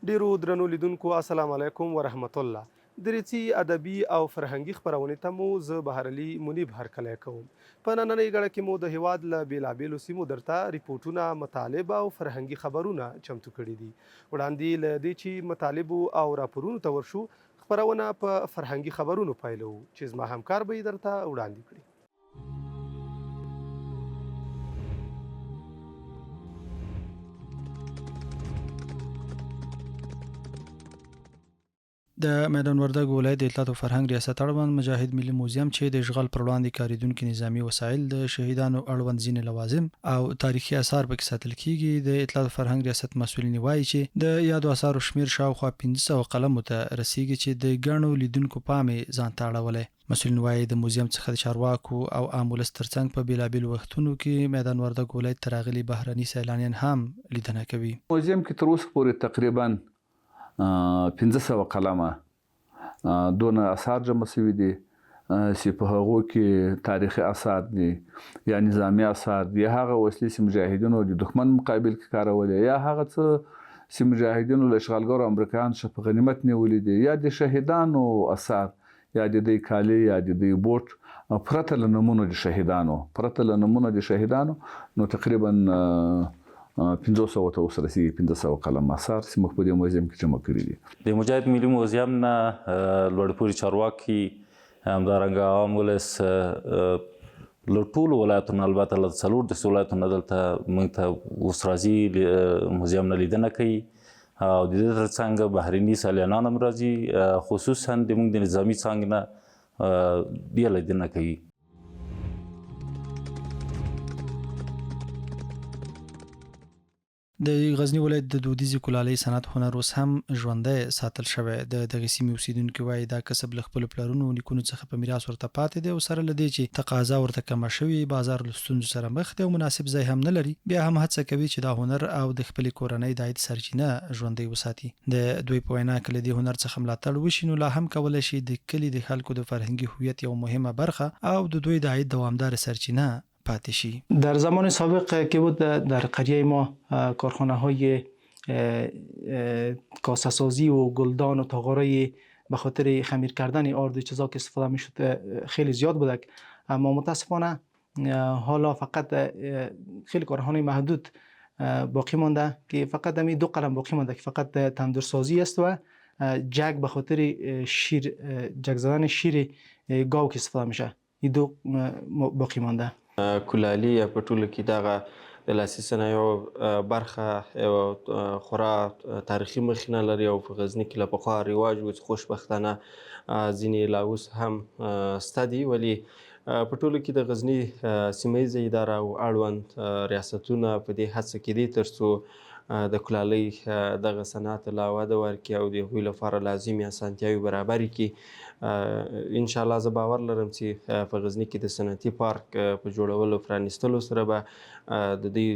ډیرو درنو لیدونکو السلام علیکم ورحمت الله. درېڅي ادبي او فرهنګي خپرونې ته مو زه بهر علي منیب هرکلی کوم. په نننۍ ګړه کې مو د هیواد له بېلابېلو سیمو درته ریپورټونه، مطالب او فرهنګي خبرونه چمتو کړي دي. وړاندې له دې چې مطالبو او راپورونو ته ورشو، خپرونه په فرهنګي خبرونو پیلوو چې زما همکار به یې درته وړاندې کړي. د میدان وردګ ولایت د اطلاعات او فرهنګ ریاست اړوند مجاهد ملي موزیم چې د اشغال پر وړاندې کارېدونکي نظامي وسایل، د شهیدانو اړوند ځینې لوازم او تاریخي آثار پکې ساتل کیږي. د اطلاعات او فرهنګ ریاست مسؤلین وایي چې د یادو آثارو شمیر شاوخوا 1500 قلمو ته رسیږي چې د ګڼو لیدونکو پام یې ځان ته اړولی. مسؤلین وایي د موزیم څخه د چارواکو او عام ولس ترڅنګ په بېلابېلو وختونو کې میدان وردګ ولایت ته راغلي بهرني سیلانیان هم لیدنه کوي. موزیم کې تر اوسه پورې تقریبا 1500 قلمه دونه اثار جمع شوي دي چې په هغو کې تاریخي اثار دي یا نظامي اثار دي، هغه وسلې چې مجاهدینو د دښمن مقابل کې کارولې، یا هغه څه چې مجاهدینو له اشغالګرو امریکایانو څخه په غنیمت نیولي دي، یا د شهیدانو اثار، یا د دوی کالي، یا د دوی بوټ، پرته له نومونو د شهیدانو نو تقریبا 1500 ته اوس رسیږي 1500 قلم اثار چې موږ په دې موزیم کې جمع کړي دي. د مجاهد ملي موزیم نه لوړ پوړي چارواکي، همدارنګه عام ولس له ټولو ولایتونو، البته له 14 ولایتونو نه دلته موږ ته اوس راځي موزیم نه لیدنه کوي، او د دې ترڅنګ بهرني سیلانیان هم راځي، خصوصا د موږ د نظامي څانګې نه بیا لیدنه کوي. د غزنی ولایت د دودیزې کلالۍ صنعت هنر اوس هم ژوندی ساتل شوی. د دغې سیمې اوسیدونکي وایي دا کسب له خپلو پلرونو نیکونو څخه په میراث ورته پاتې دی، او سره له دې چې تقاضا ورته کمه شوې، بازار له ستونزو سره مخ دی او مناسب ځای هم نه لري، بیا هم هڅه کوي چې دا هنر او د خپلې کورنۍ د عاید سرچینه ژوندی وساتي. د دوی په وینا که له دې هنر څخه ملاتړ وشي نو لا هم کولی شي د کلي د خلکو د فرهنګي هویت یو مهمه برخه او د دوی د عاید دوامدار سرچینه پاتې شي. در زمان سابق که بود در قریه ما کارخانه های کاسه سازی و گلدان و تاغارای به خاطر خمیر کردن آرد و چیزا که استفاده می شد خیلی زیاد بودک، اما متاسفانه حالا فقط خیلی کارخانه محدود باقی مانده که فقط همین 2 قلم باقی مانده که فقط تندرسازی است و جگ به خاطر شیر، جگ زدن شیر گاو که استفاده میشه، این 2 باقی مانده. کلالي په ټولو کې دغه د لاسي صنایعو برخه یوه خورا تاریخي مخینه لري او په غزني کې له پخوا رواج و چې خوشبختانه ځینې لا اوس هم شته دي، ولې په ټولو کې د غزني سیمه ییزه اداره او اړوند ریاستونه په دې هڅه کې دي تر څو د کلالۍ دغه صنعت لا وده ورکړي او د هغوی لپاره لازمي اسانتیاوې برابرې کړي. انشاءالله زه باور لرم چې په غزني کې د صنعتي پارک په جوړولو پرانیستلو سره به د دوی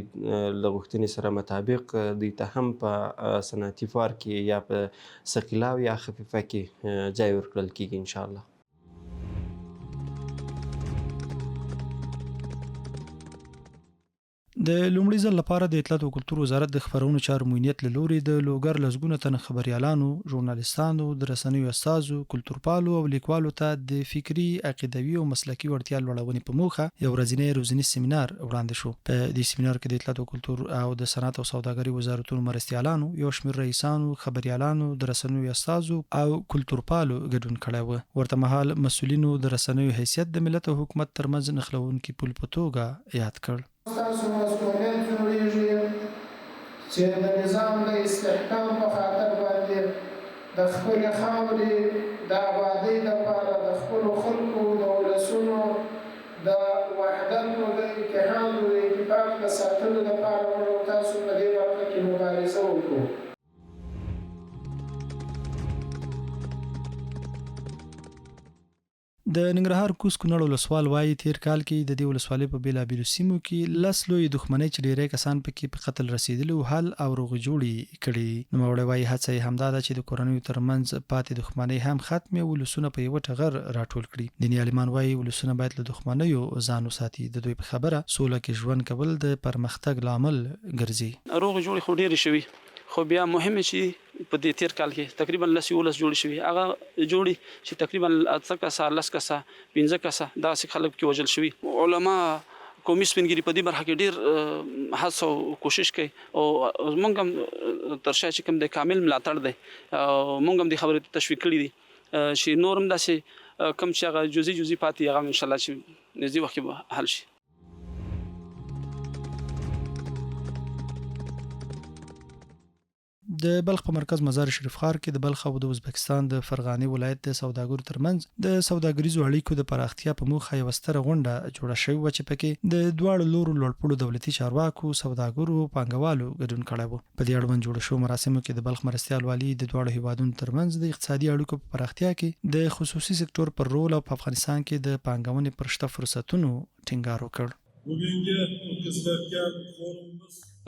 له غوښتنې سره مطابق دوی ته هم په صنعتي پارک کې یا په ثقیله او یا خفیفه کې ځای ورکړل کېږي انشاءالله. د لومړي ځل لپاره د اطلاعات او کلتور وزارت د خپرونو چارو موینیت له لوري د لوګر لسګونه تنه خبریالانو، ژورنالیستانو، د رسنیو استازو، کلتورپالو او لیکوالو ته د فکري، عقیدوي او مسلکي وړتیا لوړونې په موخه یو ورځنی روزنیز سیمینار وړاندې شو. په دې سیمینار کې د اطلاعات او کلتور او د صنعت او سوداګرۍ وزارتونو مرستیالانو، یو شمېر رئیسانو، خبریالانو، د رسنیو استازو او کلتورپالو ګډون کړی و. ورته مهال مسؤلینو د رسنیو حیثیت د ملت او حکومت ترمنځ نښلونکي پل په توګه یاد کړ. تاسو مسؤلیت جوړیږي چې د نظام د استحکام په خاطر باندې د خپلې خاورې د آبادۍ لپاره د خپلو خلکو د ولسونو د وحدت او د اتحاد او د اتفاق د ساتلو لپاره موږ تاسو په دې برخه کې مبارزه وکړو. د ننګرهار کوز کونړ ولسوال وایي تیر کال کې د دې ولسوالۍ په بېلابېلو سیمو کې 10 لویې دښمنۍ چې ډېری کسان پکې په قتل رسېدلي او حل او روغې جوړې کړي. نوموړی وایي هڅه یې همدا ده چې د کورنیو ترمنځ پاتې دښمنۍ هم ختمې او ولسونه په یوه ټغر راټول کړي. دیني عالمان وایي ولسونه باید له دښمنیو ځان وساتي. د دوی په خبره سوله کې ژوند کول د پرمختګ لامل ګرځي. روغې جوړې خو ډېرې شوي، خو بیا مهم چې په دې تیر کال کې تقریبا 10 جوړ شوي هغه جوړي چې تقریبا 8 کسه 10 کسه 15 کسه داسې خلک کې وژل شوي. علما قومي سپینګری په دې برخه کې ډیر هڅه او کوشش کوي او موږ هم تر شا چې کوم د کامل ملاتړ دی موږ هم د خبرې تشویق کړي دي چې نورم داسې کم چې هغه جزئی پاتې هغه ان شاء الله چې نږدې وخت کې حل شي. د بلخ په مرکز مزار شریف ښار کې د بلخ او د ازبکستان د فرغاني ولایت د سوداګرو ترمنځ د سوداګریزو اړیکو د پراختیا په موخه یوه ستره غونډه جوړه شوې وه چې پکې د دواړو لورو لوړپوړو دولتي چارواکو، سوداګرو، پانګوالو ګډون کړی و. په دې اړوند جوړو شوو مراسمو کې د بلخ مرستیال والي د دواړو هیوادونو ترمنځ د اقتصادي اړیکو په پراختیا کې د خصوصي سکتور پر رول او په افغانستان کې د پانګونې پر شته فرصتونو ټینګار وکړ.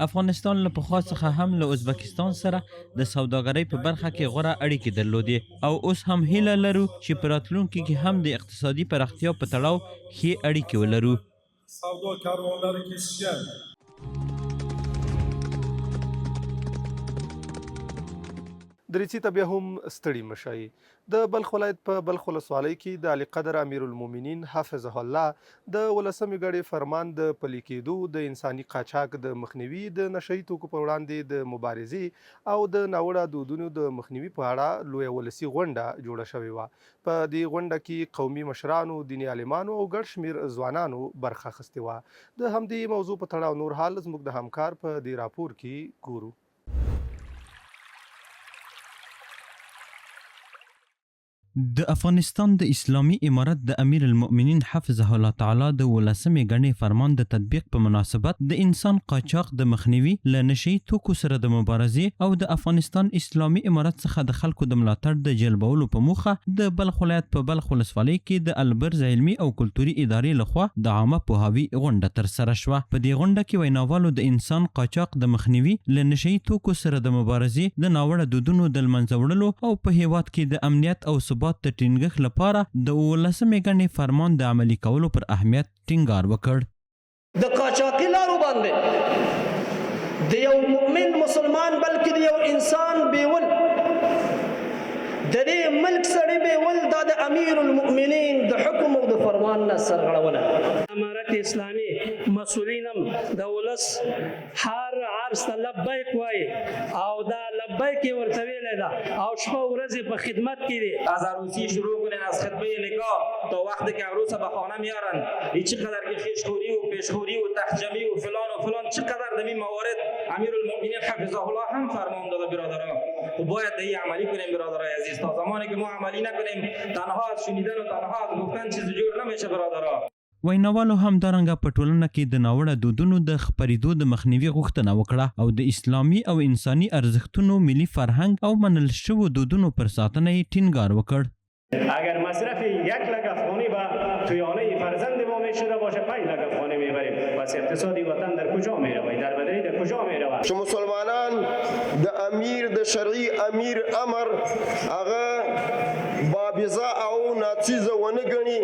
افغانستان له پخوا څخه هم له ازبکستان سره د سوداګرۍ په برخه کې غوره اړیکې درلودې او اوس هم هیله لرو چې په راتلونکي کې هم د اقتصادي پراختیا په تړاو ښې اړیکې ولرو. درېڅې ته بیا هم ستړي مشئ. د بلخ ولایت په بلخ ولسوالۍ کې د علي قدر امیر المؤمنین حفظه الله د 18مې ګړې فرمان د پلي کېدو، د انساني قاچاق د مخنیوي، د نشه یي توکو په وړاندې د مبارزې او د ناوړه دودونو د مخنیوي په اړه لویه ولسي غونډه جوړه شوې وه. په دې غونډه کې قومي مشرانو، دیني عالمانو او ګډ شمېر ځوانانو برخه اخیستې وه. د همدې موضوع په تړاو نور حال زموږ د همکار په دې راپور کې ګورو. د افغانستان د اسلامي امارت د امیر المؤمنین حفظه الله تعالی د 18مې ګڼې فرمان د تطبیق په مناسبت د انسان قاچاق د مخنیوي، له نشه یي توکو سره د مبارزې او د افغانستان اسلامي امارت څخه د خلکو د ملاتړ د جلبولو په موخه د بلخ ولایت په بلخ ولسوالۍ کې د البرز علمي او کلتوري ادارې لخوا د عامه پوهاوي غونډه ترسره شوه. په دې غونډه کې ویناوالو د انسان قاچاق د مخنیوي، له نشه یي توکو سره د مبارزې، د ناوړه دودونو د له منځه وړلو او په هیواد کې د امنیت او ثبات د ټینګښت لپاره د 18مې ګڼې فرمان د عملي کولو پر اهمیت ټینګار وکړ. د قاچاقي لارو باندې د یو مؤمن مسلمان بلکې د یو انسان بیول، د دې ملک سړی بیول، دا د امیر المؤمنین د حکم او د فرمان نه سرغړونه. امارت اسلامي مسؤلین هم د ولس هر عرض ته لبیک وایي او دا لبیک ورته ویلی ده او شپه ورځې په خدمت کې دي. از عروسی شروع کنین، از خطبه نکاح تا وقتی که عروس به خانه میارن، چقدر که خیشخوری و پیشخوری و تحجمی و فلان چقدر در این موارد امیر المؤمنین حفظه الله هم فرمان داده برادران. و باید این عملی کنیم برادرای عزیز. تا زمانی که ما عملی نکنیم تنها از شنیدن و تنها از گفتن چیز جور نمیشه برادران. ویناوالو همدارنګه په ټولنه کې د ناوړه دودونو د خپرېدو د مخنیوي غوښتنه وکړه او د اسلامي او انساني ارزښتونو، ملي فرهنګ او منل شوو دودونو پر ساتنه یې ټینګار وکړ. اگر مصرف 1 لک افغانی به تویانه فرزند ما میشده باشه 5 لک افغانی میبریم، پس اقتصادی وطن در کجا میروید؟ در بدری در کجا میروید؟ چې مسلمانان د امیر د شرعي امیر امر هغه بابزه او ناڅیزه ونه ګڼي،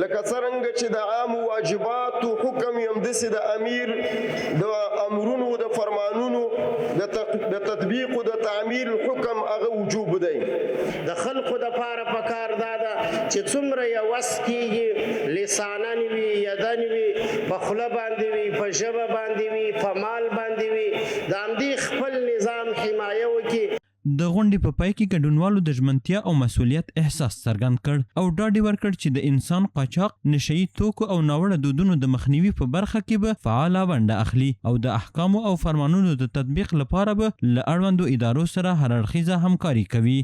لکه څرنګه چې د عام واجباتو حکم یم داسې د امیر د امرونو د فرمانونو د تطبیق او د تعمیل حکم هغه وجوب دی. د خلقو د پاره پکار دا ده چې څومره یې وس کېږي، لسانن وي، یدن وي، په خوله باندې وي، په ژبه باندې وي، په مال باندې وي، د همدې خپل نظام حمایه وکړي. د غونډې په پای کې ګډونوالو د ژمنتیا او مسؤلیت احساس څرګند کړ او ډاډ یې ورکړ چې د انسان قاچاق، نشه یي توکو او ناوړه دودونو د مخنیوي په برخه کې به فعاله ونډه اخلي او د احکامو او فرمانونو د تطبیق لپاره به له اړوندو ادارو سره هر اړخیزه همکاري کوي.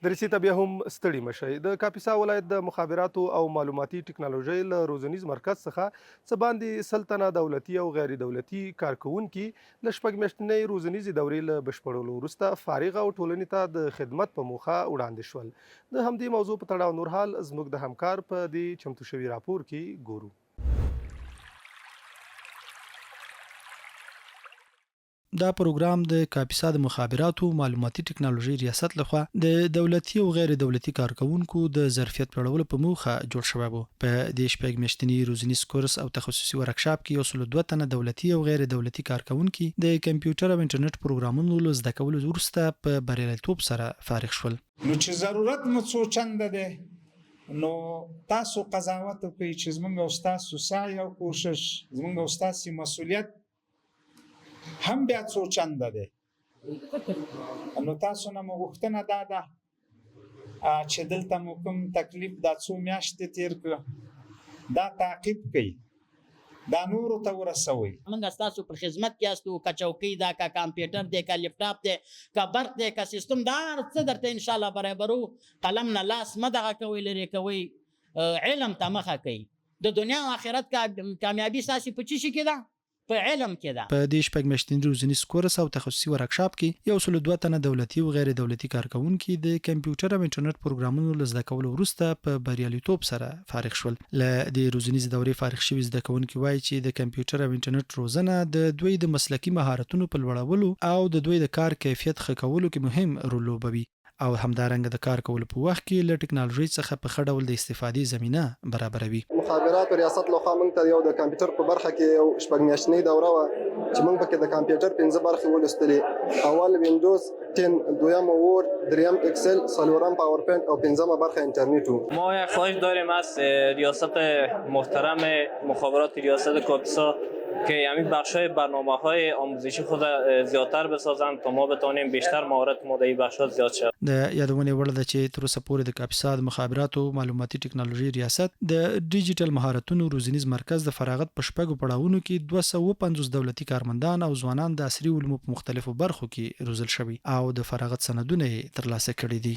درېڅې ته بیا هم ستړي مشئ. د کاپیسا ولایت د مخابراتو او معلوماتي ټکنالوژۍ له روزنیز مرکز څخه څه باندې 100 تنه دولتي او غیر دولتي کارکوونکي له 6 میاشتنۍ روزنیزې دورې له بشپړولو وروسته فارغ او ټولنې ته د خدمت په موخه وړاندې شول. د همدې موضوع په تړاو نور حال زموږ د همکار په دې چمتو شوي راپور کې ګورو. دا پروګرام د کاپیسا د مخابراتو معلوماتي ټکنالوژي ریاست لخوا د دولتي او غیر دولتي کارکونکو د ظرفیت لوړولو په موخه جوړ شوی و. په دې شپږ میاشتني روزنیز کورس او تخصصي ورکشاپ کې 2 تنه دولتي او غیر دولتي کارکونکو د کمپیوټر او انټرنیټ پروګرامونو له زده کولو وروسته په بریالیتوب سره فارغ شول. نو چې ضرورت مو څو چنده ده نو تاسو قضاوت کوي چې زمونږ او تاسو سعی او کوشش زمونږ او تاسو مسؤلیت هم بیا څو چنده ده نو تاسو نه مغوښتنه دا ده چې دلته مو کوم تکلیف دا څو میاشتې تیر کړ دا تعقیب کړئ دا نورو ته ورسوئ. موږ ستاسو پر خدمت کې یاستو که چوکۍ ده که کمپیوټر دی که لیپټاپ دی که برق دی که سیستم دا هر څه درته انشاءالله برابرو. قلم نه لاس مه دغه کوئ لرې کوئ علم ته مخه کوئ. د دنیا او آخرت کامیابي ستاسې په څه شي کې ده؟ په علم کې ده. په دې شپږ میاشتني روزنیز کورس او تخصصي ورکشاپ کې 2 تنه دولتي او غیر دولتي کارکونکو د کمپیوټر او انټرنیټ پروګرامونو له زده کولو وروسته په بریالیتوب سره فارغ شول. له دې روزنیز دورې فارغ شوي زده کوونکي وایي چې د کمپیوټر او انټرنیټ روزنه د دوی د مسلکي مهارتونو په لوړولو او د دوی د کار کیفیت ښه کولو کې مهم رول لوبوي او همدارنګه د کار کولو په وخت کې له ټکنالوژي څخه په ښه ډول د استفادې زمینه برابروي. مخابرات ریاست لخوا موږ ته یو د کمپیوټر په برخه کې یو شپږ میاشتنۍ دوره وه چې موږ پکې د کمپیوټر 5 برخې ولوستلې. اول ویندوز 10، دویم وورد، دریم اکسل، څلورم پاورپوینت او پنځمه برخه انټرنیټ و. ما یک خواهش داریم از ریاست محترم مخابرات ریاست کاپیسا که همین بخشای برنامه‌های آموزشی خود زیادتر بسازند تا ما بتونیم بیشتر مهارت ما در این بخش‌ها زیاد شود. د یادونه وړ ده چې تر اوسه پورې د کاپیسا د مخابراتو معلوماتي ټکنالوژي ریاست د ډیجیټل مهارتونو روزنیز مرکز د فراغت په شپږو پړاوونو کې 250 دولتي کارمندان او ځوانان د عصري علومو په مختلفو برخو کې روزل شوي او د فراغت سندونه یې ترلاسه کړي دي.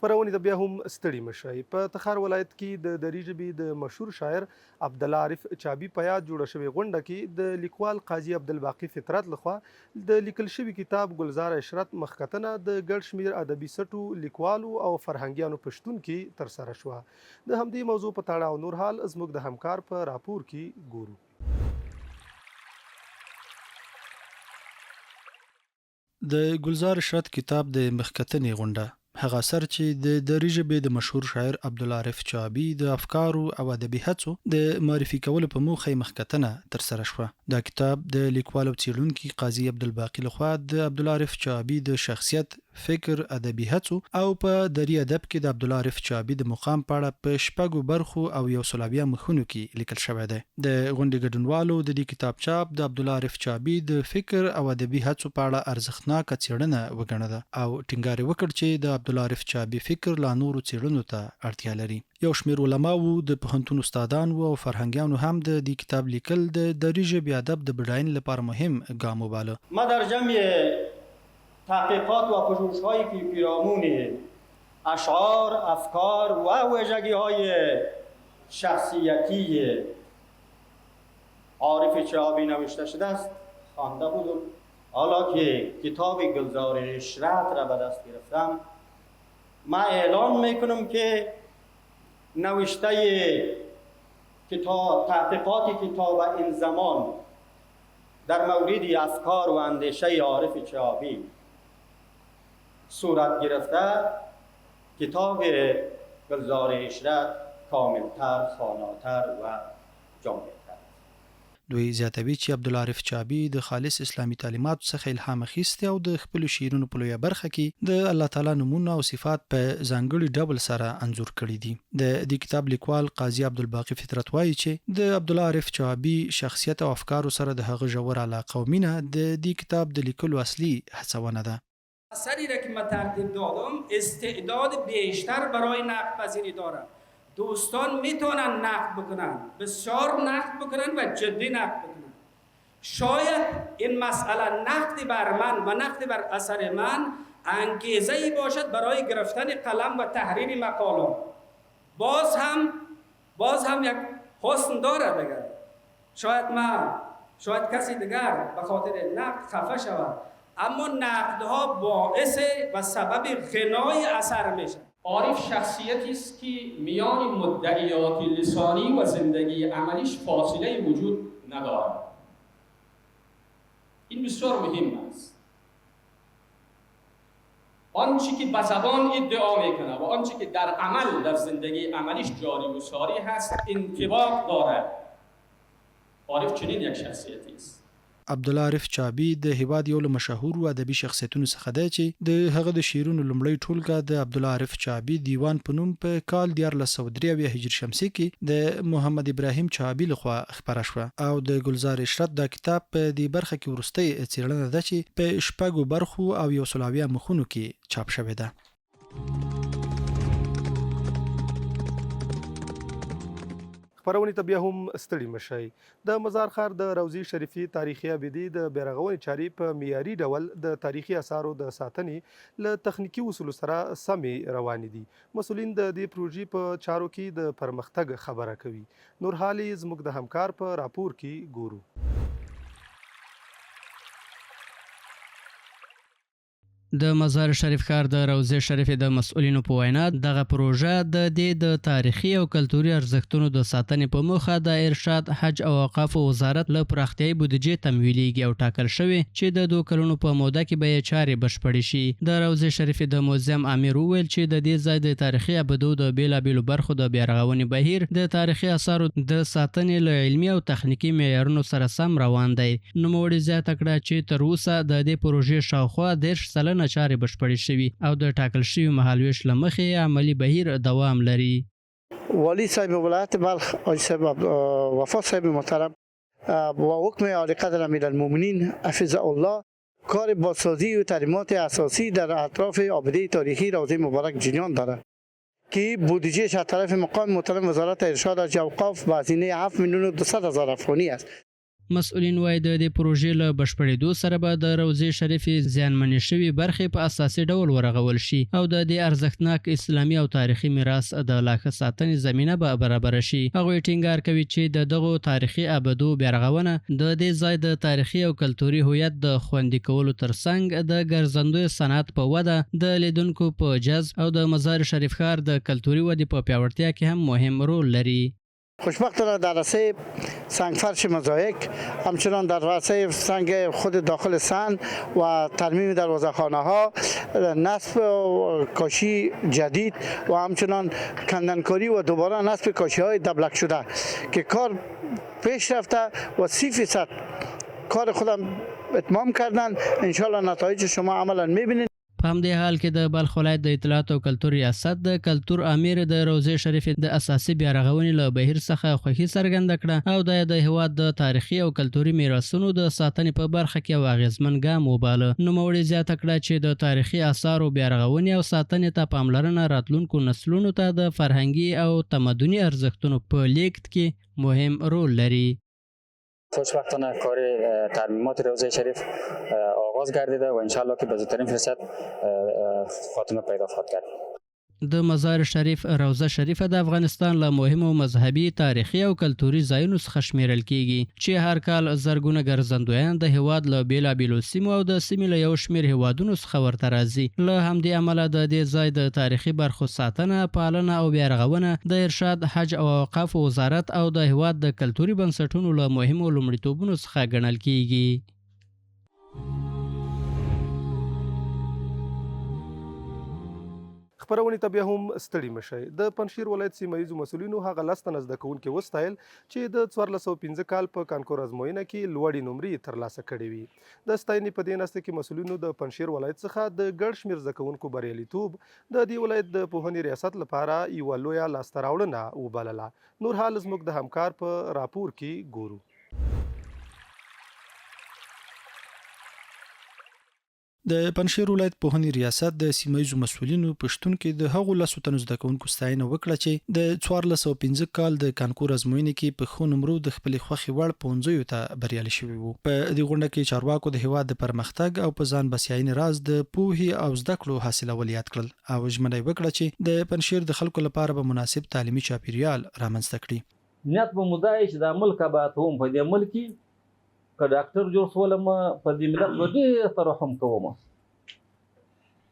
خبرونه د بیا هم ستړي مشي. په تخار ولایت کې د دری ژبې د مشهور شاعر عبدالله عارف چابي په یاد جوړه شوې غونډه کې د لیکوال قاضي عبدالباقي فطرت لخوا د لیکل شوي کتاب ګلزار عشرت مخکتنه د ګډ شمیر ادبي سټو لیکوالو او فرهنګیانو په شتون کې ترسره شوه. د همدې موضوع په تاړه او نور حال زموږ د همکار په راپور کې ګورو. د ګلزار عشرت کتاب د مخکتنې غونډه هغه اثر چې د دری ژبې د مشهور شاعر عبدالله عارف چابي د افکارو او ادبي هڅو د معرفي کولو په موخه مخکتنه ترسره شوه. دا کتاب د لیکوال او څېړونکي قاضي عبدالباقي لخوا د عبدالله عارف چابي د شخصیت، فکر، ادبي هڅو او په دری ادب کې د عبدالله عارف چابي د مقام په اړه په شپږو برخو او 100 مخونو کې لیکل شوی دی. د غونډې ګډونوالو د دې کتاب چاپ د عبدالله عارف چابي د فکر او ادبي هڅو په اړه ارزښتناکه څېړنه وګڼله او ټینګار وکړ چې د عبدالله عارف چابي فکر لا نورو څېړنو ته اړتیا لري. یو شمېر علماو، د پوهنتون استادان او فرهنګیانو هم د دې کتاب لیکل د دری ژبې ادب د بډاینې لپاره مهم ګام وباله. ما در جمع تحقیقات و پژوهش‌هایی که پیرامون اشعار، افکار و ویژگی‌های شخصیتی عارف چابی نوشته شده است خوانده بودم. حالا که کتاب گلزار عشرت را به دست گرفتم، من اعلان میکنم که نوشته کتاب، تحقیقات کتاب این زمان در مورد افکار و اندیشه عارف چابی صورت گرفته، کتاب گلزار عشرت کاملتر، خواناتر و جامعتر. دوی زیاتوي چې عبدالله عارف چابي د خالص اسلامي تعلیماتو څخه الهام اخیستی او د خپلو شعرونو په لویه برخه کې د الله تعالی نومونه او صفات په ځانګړي ډول سره انځور کړي دي. د دې کتاب لیکوال قاضي عبدالباقي فطرت وایي چې د عبدالله عارف چابي شخصیت او افکارو سره د هغه ژور علاقه او مینه د دې کتاب د لیکلو اصلي هڅونه ده. اثری را که من ترتیب دادم استعداد بیشتر برای نقد پذیری دارم. دوستان میتونن نقد بکنن، بسیار نقد بکنن و جدی نقد بکنن. شاید این مسئله نقد بر من و نقد بر اثر من انگیزه‌ای باشد برای گرفتن قلم و تحریر مقالات. باز هم یک حسن داره دیگر. شاید کسی دیگر به خاطر نقد خفه شود، اما نقدها باعث و سبب غنای اثر میشه. عارف شخصیتی است که میان مدعیات لسانی و زندگی عملیش فاصله وجود ندارد. این بسیار مهم است. آنچه که به زبان ادعا میکنه و آنچه که در عمل در زندگی عملیش جاری و ساری هست انطباق دارد. عارف چنین یک شخصیتی است. عبدالله عارف چابي د هیواد یو له مشهورو ادبي شخصیتونو څخه دی چې د هغه د شعرونو لومړی ټولګه د عبدالله عارف چابي دیوان په نوم په کال 1403 هجري شمسي کې د محمد ابراهیم چابي لخوا خپاره شوه او د ګلزار اشرت دا کتاب په دې برخه کې وروستۍ څېړنه ده چې په شپږو برخو او 100 مخونو کې چاپ شوې ده. خپرونې ته بیا هم ستړي مشئ. د مزار ښار د روضې شریفي تاریخي ابدي د بیارغونې چارې په معیاري ډول د تاریخي اثارو د ساتنې له تخنیکي اصولو سره سمې روانې دي. مسؤلین د دې پروژې په چارو کې د پرمختګ خبره کوي. نور حال یې زموږ د همکار په راپور کې ګورو. د مزار شریف ښار د روضې شریفې د مسؤلینو په وینا دغه پروژه د دې د تاریخي او کلتوري ارزښتونو د ساتنې په موخه د ارشاد حج او اوقافو وزارت له پراختیايي بودیجې تمویلیږي او ټاکل شوی چې د 2 کلونو په موده کې به یې چارې بشپړې شي. د روضې شریفې د موزیم امیر وویل چې د دې ځای د تاریخي ابدو د بیلابیلو برخو د بیارغونې بهیر د تاریخي اثارو د ساتنې له علمي او تخنیکي معیارونو سره سم روان دی. نوموړي زیاته کړه چې تر اوسه د دې پروژې شاوخوا 10 سلنه چارې بشپړې شوي او د ټاکل شوي مهالویش له مخې عملي بهیر دوام لري. والی صاحب ولایت بلخ حاجی صاحب وفا صاحب محترم و حکم عالی قدر امیرالمومنین حفظ الله کار بازسازی و تعلیمات اساسی در اطراف آبده تاریخی روضه مبارک جریان دارد که بودجهش از طرف مقام محترم وزارت ارشاد حج و اوقاف به هزینه 7,200,000 افغانی است. مسؤلین وایي د دې پروژې له بشپړېدو سره به د روضې شریفې زیانمنې شوي برخې په اساسي ډول ورغول شي او د دې ارزښتناک اسلامي او تاریخي میراث د لا ښه ساتنې زمینه به برابره شي. هغوی ټینګار کوي چې د دغو تاریخي ابدو بیارغونه د دې ځای د تاریخي او کلتوري هویت د خوندي کولو ترڅنګ د ګرځندوی صنعت په وده، د لیدونکو په جذب او د مزار شریف ښار د کلتوري ودې په پیاوړتیا کې هم مهم رول لري. خوشبختانه در راسته سنگ فرش مزایک، همچنان در راسته سنگ خود داخل سن و ترمیم دروازه‌خانه ها، نصب کاشی جدید و همچنان کندنکاری و دوباره نصب کاشی های دبلک شده که کار پیش رفته و 30% کار خودم اتمام کردن. انشالله نتایج شما عملا میبینید. په همدې حال کې د بلخ ولایت د اطلاعات او کلتور ریاست د کلتور امیر د روضې شریفې د اساسي بیارغونې له بهیر څخه خوښي څرګنده کړه او د هیواد د تاریخي او کلتوري میراثونو د ساتنې په برخه کې یو اغیزمن ګام وباله. نوموړي زیاته کړه چې د تاریخي اثارو بیارغونې او ساتنې ته پاملرنه راتلونکو نسلونو ته د فرهنګي او تمدني ارزښتونو په لیږد کې مهم رول لري. خوشبختانه کار ترمیمات روضه شریف آغاز گردیده و انشالله که به زودترین فرصت خاتمه پیدا خواهد کرد. د مزار شریف روضه شریفه د افغانستان له مهمو مذهبي، تاریخي او کلتوري ځایونو څخه شمیرل کیږي چې هر کال زرګونه ګرځندویان د هیواد له بیلابیلو سیمو او د سیمې له یو شمېر هیوادونو څخه ورته راځي. له همدې امله د دې ځای د تاریخي برخو ساتنه، پالنه او بیارغونه د ارشاد حج او اوقاف وزارت او د هیواد د کلتوري بنسټونو له مهمو لومړیتوبونو څخه ګڼل کیږي. خپرونې ته بیا هم ستړي مشئ. د پنجشیر ولایت سیمه ییزو مسؤلینو هغه 10 تنه زده کوونکي وستایل چې د 1415 کال په کانکور ازموینه کې لوړې نمرې ترلاسه کړې وي. د ستاینې په دې ناسته کې مسؤلینو د پنجشیر ولایت څخه د ګڼ شمېر زده کوونکو بریالیتوب د دې ولایت د پوهنې ریاست لپاره یوه لویه لاسته راوړنه وبلله. نور حال زموږ د همکار په راپور کې ګورو. د پنجشیر ولایت پوهنې ریاست د سیمه ییزو مسؤلینو په شتون کې د هغو 10 تنو زده کوونکو ستاینه وکړه چې د 1415 کال د کانکور ازموینې کې په ښو نمرو د خپلې خوښې وړ پوهنځیو ته بریالي شوي وو. په دې غونډه کې چارواکو د هیواد د پرمختګ او په ځان بسیاینې راز د پوهې او زده کړو حاصلول یاد کړل او ژمنه یې وکړه چې د پنجشیر د خلکو لپاره به مناسب تعلیمي چاپیریال رامنځته کړي. نیت به مو دا چې د ملک آباد هم په دې ملک کې که ډاکټر جوړ شولم په دې ملت به ډېر ترحم کوم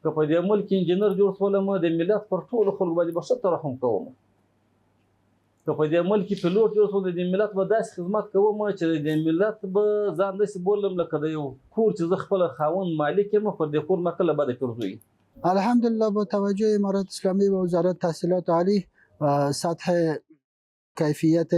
که په دې ملک انجینر جوړ شولم د ملت پر ټولو خلکو باندې به ښه ترحم کوم، که په دې ملک پیلوټ جوړ شو د دې ملت به داسې خدمت کوم چې د دې ملت به ځان داسې بولم لکه د یو کور چې زه خپله خاوند مالک یم، پر دې کور مه کله بده پیرزویي. الحمدلله با توجه امارات اسلامی و وزارت تحصیلات عالی سطح کیفیت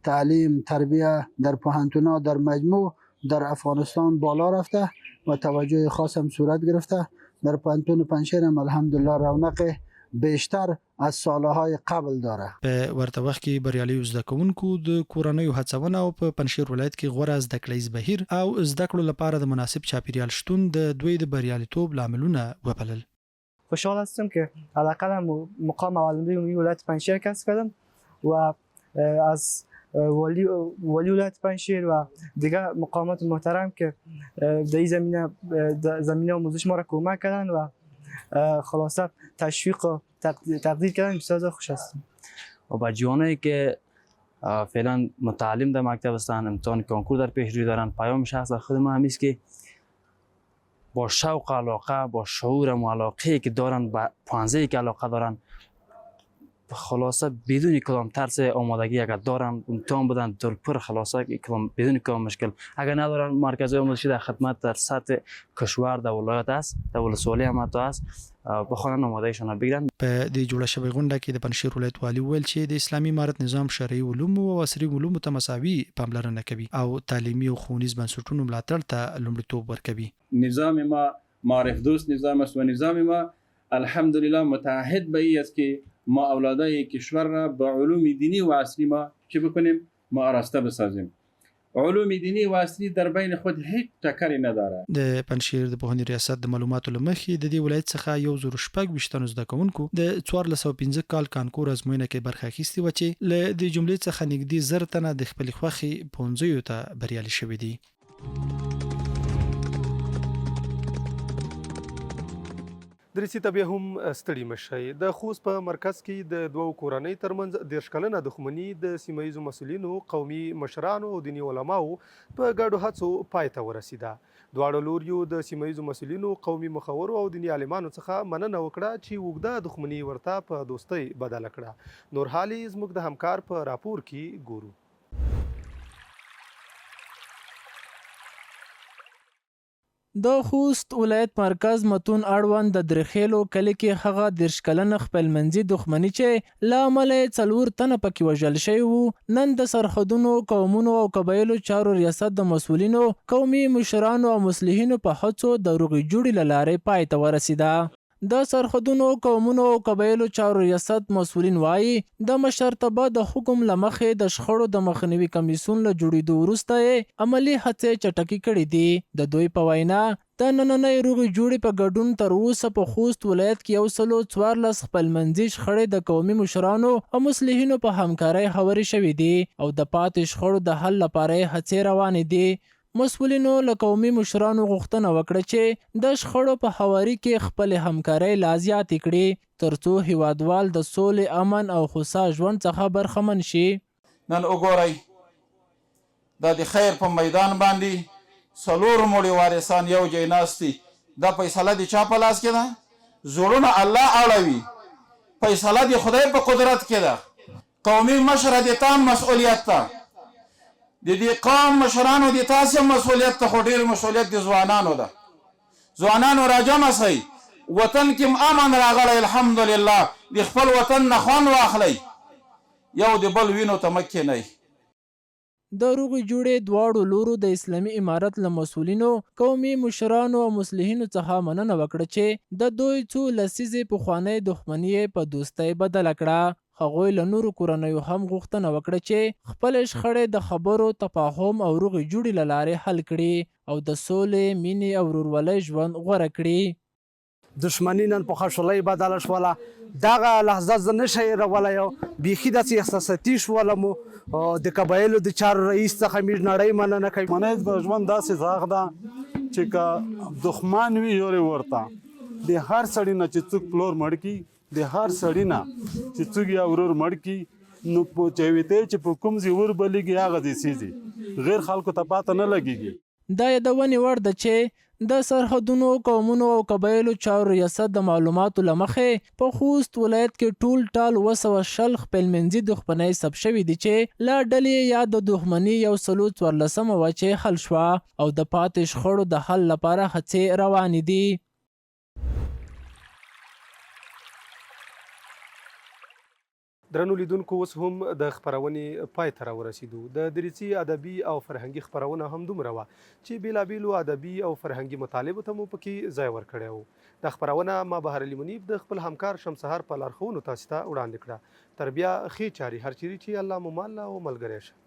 تعلیم تربیه در پوهنتون‌ها در مجموع در افغانستان بالا رفته و توجه خاص هم صورت گرفته. در پوهنتون پنجشیر هم الحمدلله رونق بیشتر از سالهای قبل داره. په ورته وخت کې بریالیو زده کوونکو د کورنیو هڅونه او په پنجشیر ولایت کې غوره زده کړیز بهیر او زده کړو لپاره د مناسب چاپیریال شتون د دوی د بریالیتوب لاملونه وبلل. خوشحال هستم که حداقل مقام اول ولایت پنجشیر کسب کردم و از ولی ولایت پنجشیر و دیگر مقامات محترم که در این زمینه آموزش ما را کمک کردن و خلاصه تشویق و تقدیر کردن. بسیار خوش هستم. و با جوانایی که فعلا متعلم در مکتب هستند، امتحان کنکور در پیش روی دارن، پیام شخص خود ما همیست که با شوق علاقه، با شعور و علاقه که دارن، با پانزه‌ای که علاقه دارن، خلاصه بدون کدام ترس آمادگی اگر دارن امتحان بدن دلپر، خلاصه بدون کدام مشکل. اگر ندارن مرکزهای آموزشی در خدمت در سطح کشور در ولایت است، در ولسوالی هم حتی است، بخوانن آمادگیشان بگیرن. په دې جوړه شوې غونډه کې د پنجشیر ولایت والي وویل چې د اسلامي امارت نظام شرعي علومو او عصري علومو ته مساوي پاملرنه کوي او تعلیمي او ښوونیز بنسټونو ملاتړ ته لومړیتوب ورکوي. نظام ما معرف دوست نظام است و نظام ما الحمدلله متعهد به این است که ما اولادای کشور را به علوم دینی و عصری ما چه بکنیم؟ ما آراسته بسازیم. علوم دینی و عصری در بین خود هیچ ټکری نه داره. د پنجشیر د پوهنې ریاست د معلوماتو له مخې د دې ولایت څخه 1026 زده کوونکو د 1415 کال کانکور ازموینه کې برخه اخیستې وه چې له دې جملې څخه نږدې 1000 تنه د خپلې خوښې پوهنځیو ته بریالي شوي دي. درېڅې ته بیا هم ستړي مه شئ. د خوست په مرکز کې د دوو کورنۍ ترمنځ 10 کلنه دښمني د سیمه ییزو مسؤلینو، قومي مشرانو او دیني علماو په ګډو هڅو پای ته ورسېده. دواړو لوریو د سیمه ییزو مسؤلینو، قومي مخورو او دیني عالمانو څخه مننه وکړه چې اوږده دښمني ورته په دوستۍ بدله کړه. نور حالي زموږ د همکار په راپور کې ګورو. د خوست ولایت مرکز متون اړوند د درخیلو کلی کې هغه 10 کلنه خپلمنځي دښمني چې له امله 4 تنه پکې وژل شوي وو، نن د سرحدونو، قومونو او قبایلو چارو ریاست د مسؤلینو، قومي مشرانو او مصلحینو په هڅو د روغې جوړې له لارې پای ته ورسېده. د سرحدونو، قومونو او قبایلو چارو ریاست مسؤلین وایي د مشرتابه د حکم له مخې د شخړو د مخنیوي کمیسیون له جوړېدو وروسته یې عملي هڅې چټکې کړې دي. د دوی په وینا د نننۍ روغې جوړې په ګډون تر اوسه په خوست ولایت کې 114 خپلمنځي شخړې د قومي مشرانو او مصلحینو په همکارۍ هوارې شوې دي او د پاتې شخړو د حل لپاره یې هڅې روانې دي. مسؤلینو له قومي مشرانو غوښتنه وکړه چې د شخړو په هواري کې خپل همکارۍ لا زیاتې کړي ترڅو هیوادوال د سولې، امن او خوسا ژوند څخه برخمن شي. نن وګورئ دا د خیر په میدان باندې 4 مړي وارثان یو ځای ناست دي. دا فیصله د چا په لاس کې ده؟ زړونه الله اړوي. فیصله د خدای په قدرت کې ده. قومي مشر د تام مسؤلیت ده. د دې قوم مشرانو د تاسو مسؤلیت ته خو ډېر مسؤلیت د ځوانانو ده. ځوانانو راجمع شئ، وطن کې امن راغلی الحمدلله. د خپل وطن نه خوند واخلئ، یو د بل وینو ته مه کښېنئ. د روغې جوړې دواړو لورو د اسلامي امارت له مسؤلینو، قومي مشرانو او مصلحینو څخه مننه وکړه چې د دوی څو لسیزې پخوانۍ دښمني په دوستۍ بدله کړه. هغوی له نورو کورنیو هم غوښتنه وکړه چې خپل شخړې د خبرو، تفاهم او روغې جوړې له لارې حل کړي او د سولې، مینې او ورورولۍ ژوند غوره کړي. دښمني نن په خوشحالۍ بدله شوله. دغه لحظه زه نشی هېرولی، بیخي داسې احساساتي شولم. د قبایلو د چارو رئیس څخه موږ نړۍ مننه کوي. دښمنۍ په ژوند داسې ځاغ ده چې که دښمن وي یورې ورته د هر سړي نه چې څوک پلور مړ کي، د هر سړي نه چې څوک یا ورور مړ کي، نو په چویتې چې په کوم ځای ور بلیږي هغه ځای سیځي، غیر خلکو ته پاته نه لګېږي. دا یادونې وړ ده چې د سرحدونو قومونو او قبایلو چارو ریاست د معلوماتو له مخې په خوست ولایت کې ټول ټال 260 خپلمنځي دښمنۍ ثبت شوي دي چې له ډلې یا د دښمني 114 وه چې حل شوه او د پاتې شخړو د حل لپاره هڅې روانې دي. درنو لیدونکو اوس هم د خپرونې پای ته راورسېدو. د دریڅې ادبي او فرهنګي خپرونه همدومره وه چې بېلابېلو ادبي او فرهنګي مطالبو ته مو پکې ځای ورکړی و. دا خپرونه ما بهر علي منیب د خپل همکار شمسهار په لارښوونو تاسو ته وړاندې کړه. تر بیا ښې چارې هر چیرې چې الله مو مل او ملګری شه.